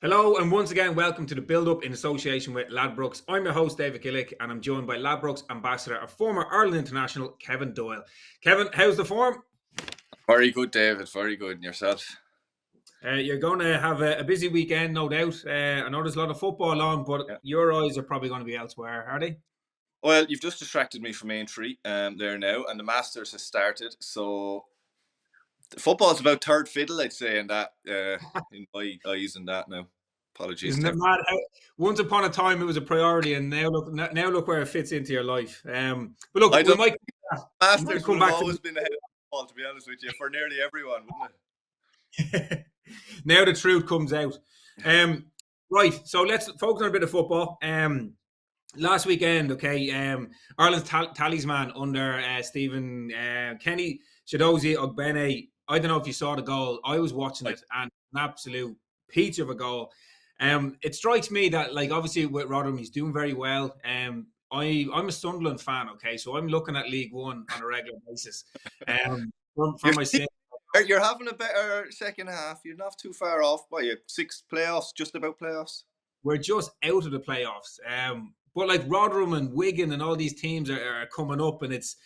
Hello, and once again, welcome to the Build Up in association with Ladbrokes. I'm your host, David Gillick, and I'm joined by Ladbrokes ambassador, a former Ireland international, Kevin Doyle. Kevin, how's the form? Very good, David. Very good. And yourself? You're going to have a busy weekend, no doubt. I know there's a lot of football on, but Yeah. your eyes are probably going to be elsewhere, are they? Well, you've just distracted me from main three there now, and the Masters has started. So football's about third fiddle, I'd say, in my eyes, and that now. Apologies Isn't to it mad how once upon a time it was a priority, and now look where it fits into your life. But look, I we don't. might Masters would come have back to always been ahead of football, to be honest with you, for nearly everyone, wouldn't now the truth comes out. it? Right, so let's focus on a bit of football. Last weekend, okay, Ireland's talisman under Stephen Kenny, Chiedozie Ogbene. I don't know if you saw the goal. I was watching I, it, and an absolute peach of a goal. It strikes me that, like, obviously with Rotherham, he's doing very well. I'm a Sunderland fan, okay, so I'm looking at League One on a regular basis. For you're my sin, you're having a better second half. You're not too far off. By you 6 playoffs, just about playoffs. we're just out of the playoffs. But like Rotherham and Wigan and all these teams are coming up, and it's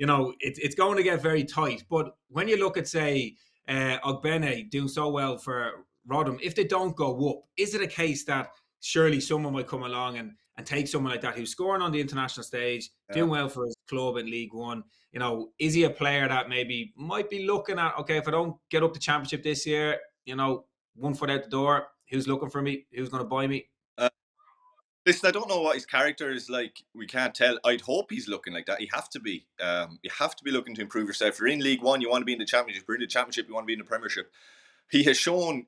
going to get very tight. But when you look at, say, Ogbene doing so well for Rotherham, if they don't go up, is it a case that surely someone might come along and take someone like that who's scoring on the international stage, Yeah. doing well for his club in League One? Is he a player that maybe might be looking at, okay, if I don't get up the championship this year, one foot out the door, who's looking for me? Who's going to buy me? Uh, Listen, I don't know what his character is like. We can't tell. I'd hope he's looking like that. You have to be. You have to be looking to improve yourself. If you're in League One, you want to be in the Championship. If you're in the Championship, you want to be in the Premiership. He has shown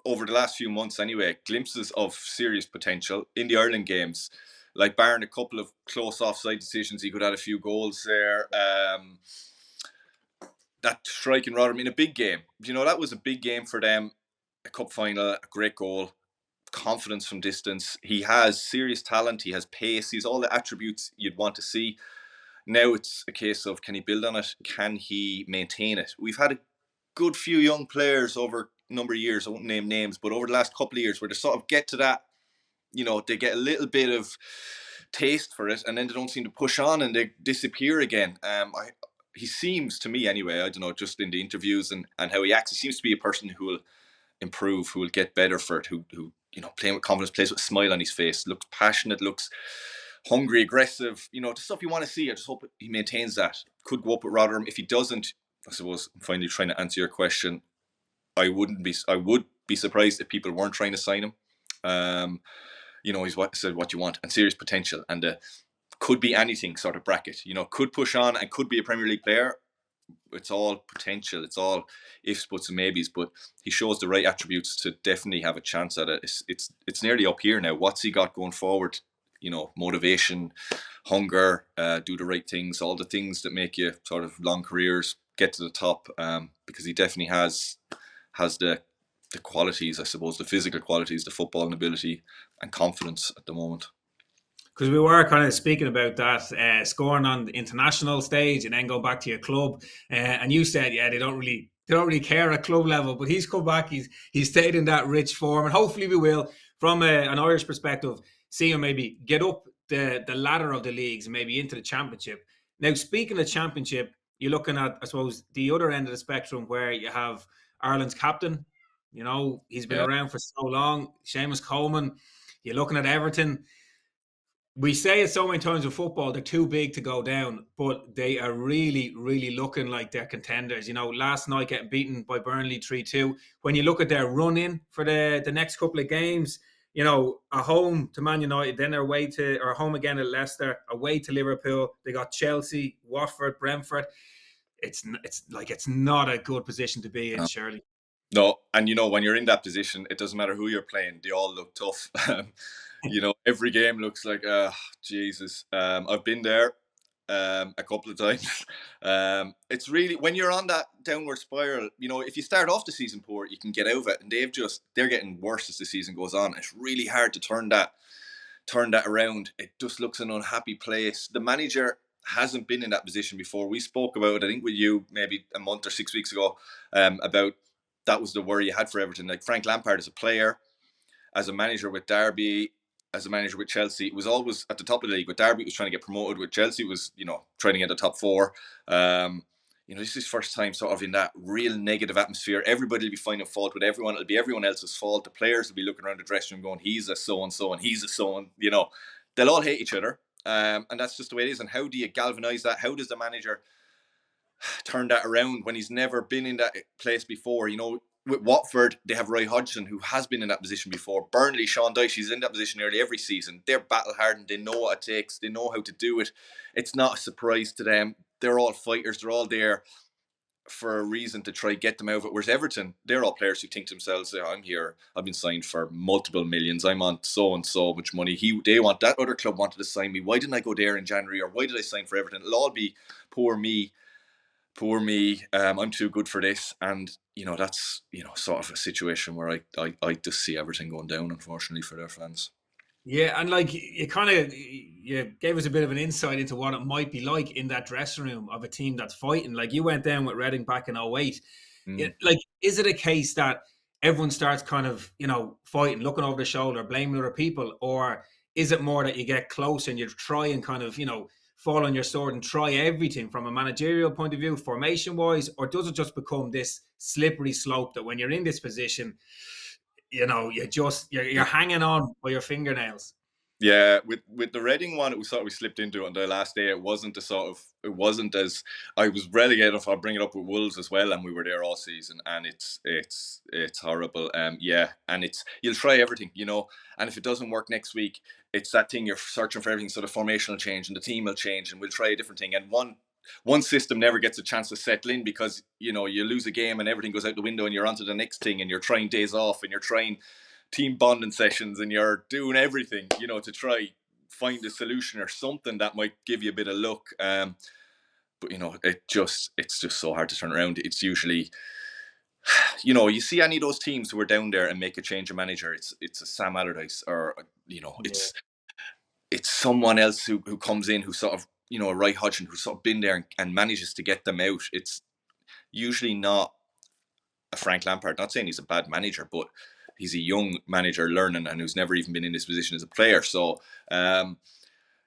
over the last few months, anyway, glimpses of serious potential in the Ireland games. Like barring a couple of close offside decisions, he could have had a few goals there. That strike in Rotherham in a big game. That was a big game for them. A cup final, a great goal, confidence from distance. He has serious talent. He has pace. He's all the attributes you'd want to see. Now it's a case of, can he build on it? Can he maintain it? We've had a good few young players over a number of years. I won't name names, but over the last couple of years where they sort of get to that, they get a little bit of taste for it, and then they don't seem to push on and they disappear again. He seems to me, anyway, I don't know, just in the interviews and how he acts, he seems to be a person who will improve, who will get better for it, who playing with confidence, plays with a smile on his face, looks passionate, looks hungry, aggressive, the stuff you want to see. I just hope he maintains that. Could go up with Rotherham. If he doesn't, I suppose I'm finally trying to answer your question. I would be surprised if people weren't trying to sign him. He's what you want, and serious potential, and could be anything sort of bracket. Could push on and could be a Premier League player. It's all potential. It's all ifs, buts, and maybes. But he shows the right attributes to definitely have a chance at it. It's nearly up here now. What's he got going forward? Motivation, hunger, do the right things, all the things that make you sort of long careers get to the top. Because he definitely has the qualities, I suppose, the physical qualities, the footballing ability, and confidence at the moment. Because we were kind of speaking about that, scoring on the international stage and then go back to your club, and you said, yeah, they don't really care at club level, but he's come back, he's stayed in that rich form, and hopefully we will, from an Irish perspective, see him maybe get up the ladder of the leagues and maybe into the championship. Now, speaking of championship, you're looking at, I suppose, the other end of the spectrum where you have Ireland's captain. He's been Yeah. around for so long, Seamus Coleman. You're looking at Everton. We say it so many times with football, they're too big to go down, but they are really, really looking like they're contenders. Last night getting beaten by Burnley 3-2. When you look at their run in for the next couple of games, a home to Man United, then they're away to, or home again at Leicester, away to Liverpool. They got Chelsea, Watford, Brentford. It's not a good position to be in, surely. No, and when you're in that position, it doesn't matter who you're playing; they all look tough. Every game looks like, Jesus. I've been there a couple of times. It's really, when you're on that downward spiral. If you start off the season poor, you can get out of it, and they're getting worse as the season goes on. It's really hard to turn that around. It just looks an unhappy place. The manager hasn't been in that position before. We spoke about it, I think, with you maybe a month or 6 weeks ago, about that was the worry you had for Everton. Like, Frank Lampard is a player. as a manager with Derby, as a manager with Chelsea, it was always at the top of the league. With Derby, it was trying to get promoted. With Chelsea, it was, trying to get the top four. This is his first time sort of in that real negative atmosphere. Everybody will be finding fault with everyone. It'll be everyone else's fault. The players will be looking around the dressing room going, he's a so-and-so and he's a so-and, They'll all hate each other. And that's just the way it is. And how do you galvanise that? How does the manager turn that around when he's never been in that place before? With Watford, they have Roy Hodgson, who has been in that position before. Burnley, Sean Dyche, he's in that position nearly every season. They're battle hardened. They know what it takes. They know how to do it. It's not a surprise to them. They're all fighters. They're all there for a reason to try get them out of it. Whereas Everton, they're all players who think to themselves, I'm here, I've been signed for multiple millions, I'm on so and so much money. They want, that other club wanted to sign me. Why didn't I go there in January? Or why did I sign for Everton? It'll all be poor me. I'm too good for this. And that's sort of a situation where I just see everything going down, unfortunately, for their fans. Yeah, and like you gave us a bit of an insight into what it might be like in that dressing room of a team that's fighting. Like you went down with Reading back in 08. Like, is it a case that everyone starts kind of, fighting, looking over the shoulder, blaming other people? Or is it more that you get close and you try and kind of, fall on your sword and try everything from a managerial point of view, formation wise? Or does it just become this slippery slope that when you're in this position, you're hanging on by your fingernails? Yeah, with the Reading one, it was sort of we slipped into it on the last day. It wasn't as I was relegated. I'll bring it up with Wolves as well, and we were there all season, and it's horrible. Yeah, and you'll try everything, and if it doesn't work next week, it's that thing you're searching for everything. So the formation will change, and the team will change, and we'll try a different thing. And one system never gets a chance to settle in because you lose a game and everything goes out the window, and you're onto the next thing, and you're trying days off, and you're trying team bonding sessions, and you're doing everything, to try find a solution or something that might give you a bit of luck. But it's just so hard to turn around. It's usually, you see any of those teams who are down there and make a change of manager, it's a Sam Allardyce or it's someone else who comes in who sort of a Roy Hodgson who's sort of been there and manages to get them out. It's usually not a Frank Lampard. Not saying he's a bad manager, but he's a young manager learning and who's never even been in this position as a player. So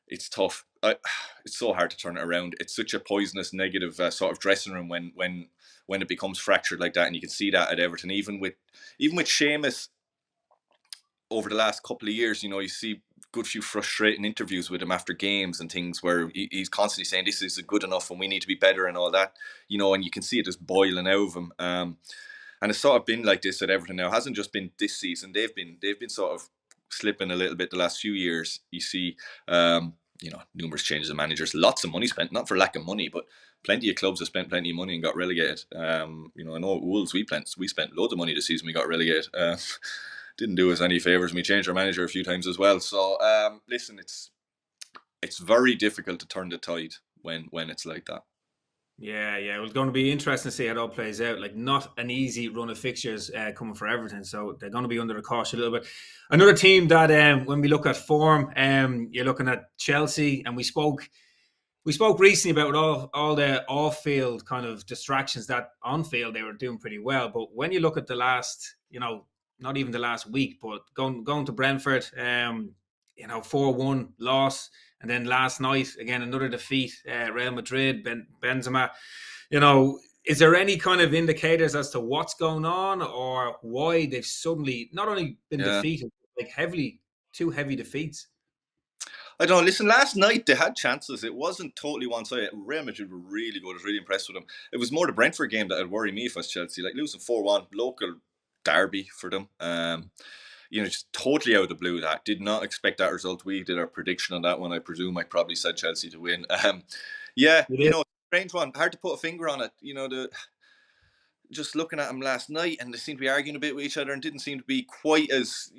it's tough. It's so hard to turn it around. It's such a poisonous, negative sort of dressing room when it becomes fractured like that, and you can see that at Everton. Even with Seamus over the last couple of years, you see a good few frustrating interviews with him after games and things where he's constantly saying this isn't good enough and we need to be better and all that, and you can see it just boiling out of him. And it's sort of been like this at Everton now. It hasn't just been this season. They've been sort of slipping a little bit the last few years. You see, numerous changes of managers, lots of money spent, not for lack of money, but plenty of clubs have spent plenty of money and got relegated. I know at Wolves we spent loads of money this season. We got relegated. Didn't do us any favors. We changed our manager a few times as well. So listen, it's very difficult to turn the tide when it's like that. Yeah, it was going to be interesting to see how it all plays out. Like, not an easy run of fixtures coming for Everton, so they're going to be under the caution a little bit. Another team that, when we look at form, you're looking at Chelsea, and we spoke recently about all the off-field kind of distractions that on-field they were doing pretty well. But when you look at the last, not even the last week, but going to Brentford, 4-1 loss. And then last night, again, another defeat, Real Madrid, Benzema. Is there any kind of indicators as to what's going on or why they've suddenly not only been defeated, like two heavy defeats? I don't know. Listen, last night they had chances. It wasn't totally one-sided. Real Madrid were really good. I was really impressed with them. It was more the Brentford game that would worry me if I was Chelsea. Like losing 4-1, local derby for them. Just totally out of the blue. That did not expect that result. We did our prediction on that one. I presume I probably said Chelsea to win. Strange one. Hard to put a finger on it. Just looking at them last night, and they seemed to be arguing a bit with each other and didn't seem to be quite as,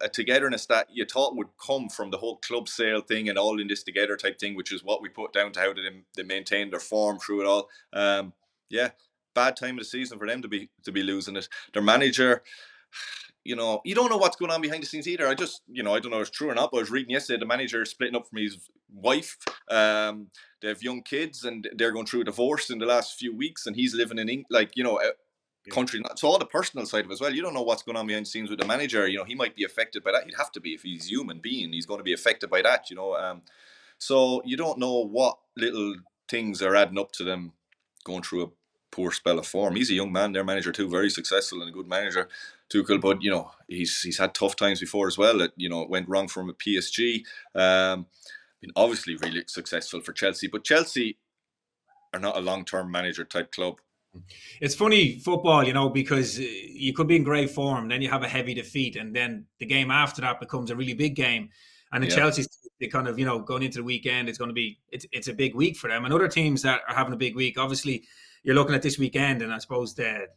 a togetherness that you thought would come from the whole club sale thing and all in this together type thing, which is what we put down to how they maintained their form through it all. Bad time of the season for them to be losing it. Their manager, you don't know what's going on behind the scenes either. I just, I don't know if it's true or not, but I was reading yesterday the manager is splitting up from his wife. They have young kids and they're going through a divorce in the last few weeks, and he's living in England. country. So all the personal side of it as well. You don't know what's going on behind the scenes with the manager. He might be affected by that. He'd have to be if he's a human being. He's going to be affected by that. So you don't know what little things are adding up to them going through a poor spell of form. He's a young man, their manager too, very successful and a good manager, Tuchel. But he's had tough times before as well. It went wrong from a PSG. Been obviously really successful for Chelsea, but Chelsea are not a long-term manager type club. It's funny football, because you could be in great form, then you have a heavy defeat, and then the game after that becomes a really big game. And in Chelsea's, they kind of, going into the weekend, it's a big week for them. And other teams that are having a big week, obviously, you're looking at this weekend, and I suppose the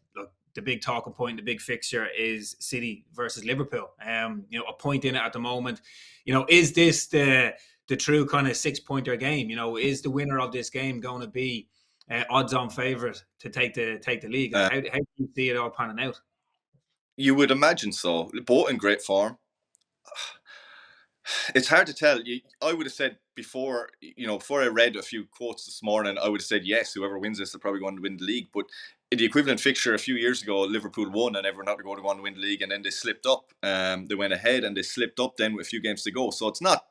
big talking point, the big fixture is City versus Liverpool. A point in it at the moment. Is this the true kind of 6-pointer game? Is the winner of this game going to be odds-on favourite to take the league? How do you see it all panning out? You would imagine so. Both in great form. It's hard to tell. I would have said before I read a few quotes this morning, I would have said yes, whoever wins this, they're probably going to win the league. But in the equivalent fixture a few years ago, Liverpool won and everyone thought they were going to go on to win the league, and then they slipped up. They went ahead and they slipped up then with a few games to go. So it's not,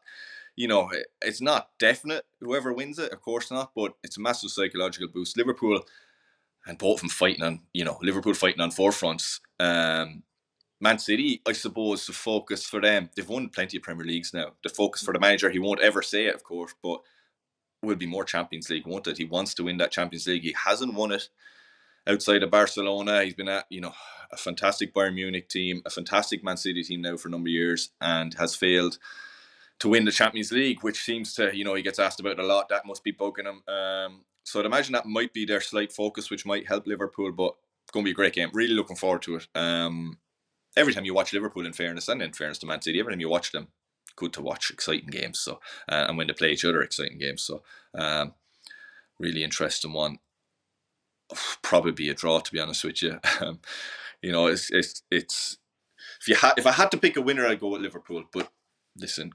it's not definite whoever wins it, of course not, but it's a massive psychological boost. Liverpool, and both of them fighting on, Liverpool fighting on four fronts. Man City, I suppose, the focus for them, they've won plenty of Premier Leagues now. The focus for the manager, he won't ever say it, of course, but will be more Champions League, won't it? He wants to win that Champions League. He hasn't won it outside of Barcelona. He's been at, a fantastic Bayern Munich team, a fantastic Man City team now for a number of years, and has failed to win the Champions League, which seems to, he gets asked about it a lot. That must be bugging him. So I'd imagine that might be their slight focus, which might help Liverpool, but it's going to be a great game. Really looking forward to it. Every time you watch Liverpool, in fairness, and in fairness to Man City, every time you watch them, good to watch, exciting games. So, and when they play each other, exciting games. So, really interesting one. Probably be a draw, to be honest with you. It's if I had to pick a winner, I'd go with Liverpool. But listen,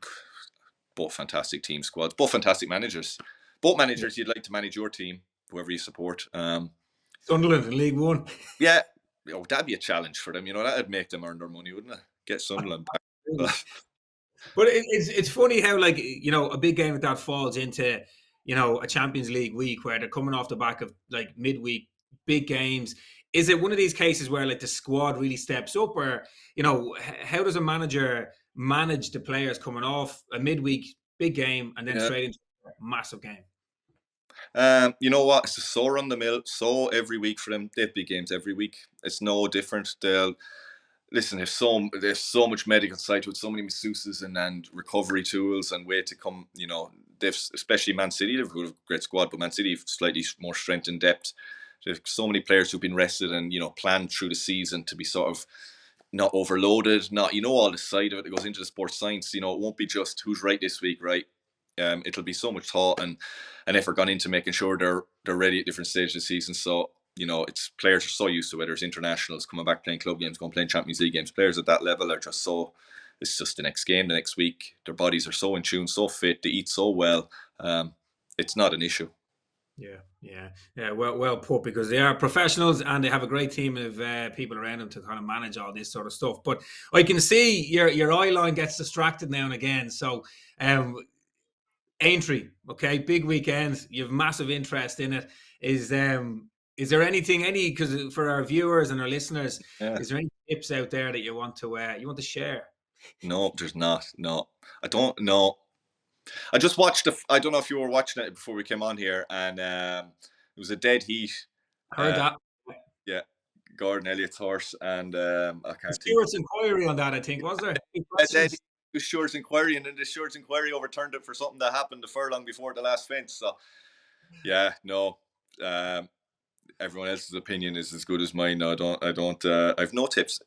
both fantastic team squads, both fantastic managers. Both managers you'd like to manage your team, whoever you support. Sunderland in League One. Yeah. That'd be a challenge for them. That'd make them earn their money, wouldn't it? Get Sunderland back. But it's funny how, a big game like that falls into, a Champions League week where they're coming off the back of, midweek big games. Is it one of these cases where, the squad really steps up, or, how does a manager manage the players coming off a midweek big game and then straight into a massive game? You know what? It's so run the mill, so every week for them. They have big games every week. It's no different. There's so much medical side with so many masseuses and recovery tools and way to come. They've, especially Man City, they've got a great squad, but Man City have slightly more strength and depth. There's so many players who've been rested and planned through the season to be sort of not overloaded. Not all the side of it that goes into the sports science. It won't be just who's right this week, right? It'll be so much thought and effort gone into making sure they're ready at different stages of the season. So it's players are so used to whether it's internationals coming back playing club games, going playing Champions League games. Players at that level are just so. It's just the next game, the next week. Their bodies are so in tune, so fit. They eat so well. It's not an issue. Yeah. Well put, because they are professionals and they have a great team of people around them to kind of manage all this sort of stuff. But I can see your eye line gets distracted now and again. So. Aintree, okay, big weekend. You have massive interest in it. Is there anything, because for our viewers and our listeners, is there any tips out there that you want to share? No, there's not. No, I don't know. I just watched I don't know if you were watching it before we came on here, and it was a dead heat. Heard that. Yeah, Gordon Elliott's horse, and I can't. Stewart's inquiry on that, I think, was there? The Stewart's inquiry, and then the Stewart's inquiry overturned it for something that happened the furlong before the last fence. So, yeah, no. Everyone else's opinion is as good as mine. No, I don't. I've no tips.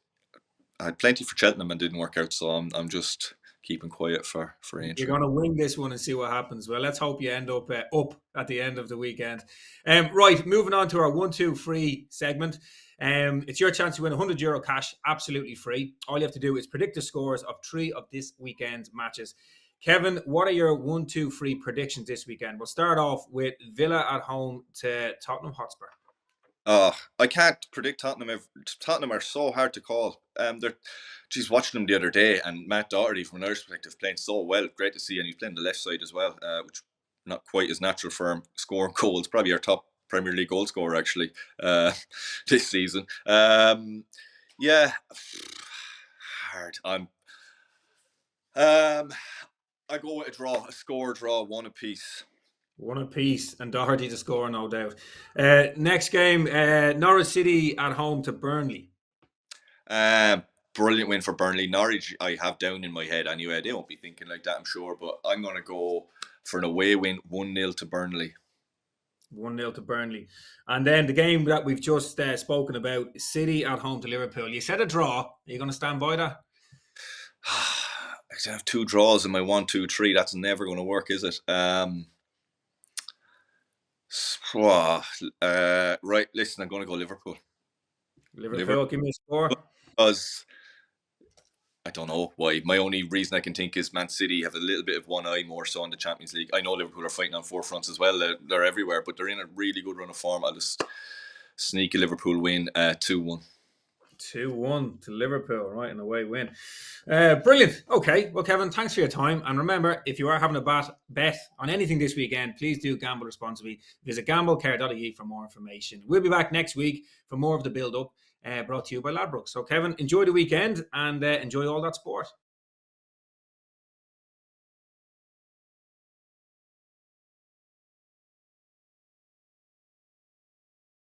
I had plenty for Cheltenham and didn't work out, so I'm just keeping quiet for Aintree. You're going to wing this one and see what happens. Well, let's hope you end up at the end of the weekend. Right, moving on to our 1-2 free segment. It's your chance to win €100 cash, absolutely free. All you have to do is predict the scores of 3 of this weekend's matches. Kevin, what are your 1-2 free predictions this weekend? We'll start off with Villa at home to Tottenham Hotspur. I can't predict Tottenham. Tottenham are so hard to call. She's watching them the other day, and Matt Doherty, from an Irish perspective, playing so well. Great to see, and he's playing the left side as well, which not quite as natural for him. Scoring goals, probably our top Premier League goal scorer actually this season. Yeah, hard. I go with a score draw, one apiece. One apiece, and Doherty to score, no doubt. Next game, Norwich City at home to Burnley. Brilliant win for Burnley. Norwich, I have down in my head anyway. They won't be thinking like that, I'm sure, but I'm going to go for an away win, 1-0 to Burnley. 1-0 to Burnley. And then the game that we've just spoken about, City at home to Liverpool. You said a draw. Are you going to stand by that? I have 2 draws in my 1-2-3. That's never going to work, is it? Right, listen, I'm going to go Liverpool. Liverpool, give me a score. Because I don't know why. My only reason I can think is Man City have a little bit of one eye more so in the Champions League. I know Liverpool are fighting on 4 fronts as well. They're everywhere, but they're in a really good run of form. I'll just sneak a Liverpool win, 2-1. 2-1 to Liverpool, right, an away win. Brilliant. Okay, well, Kevin, thanks for your time. And remember, if you are having a bet on anything this weekend, please do gamble responsibly. Visit gamblecare.ie for more information. We'll be back next week for more of the build-up, brought to you by Ladbrokes. So, Kevin, enjoy the weekend and enjoy all that sport.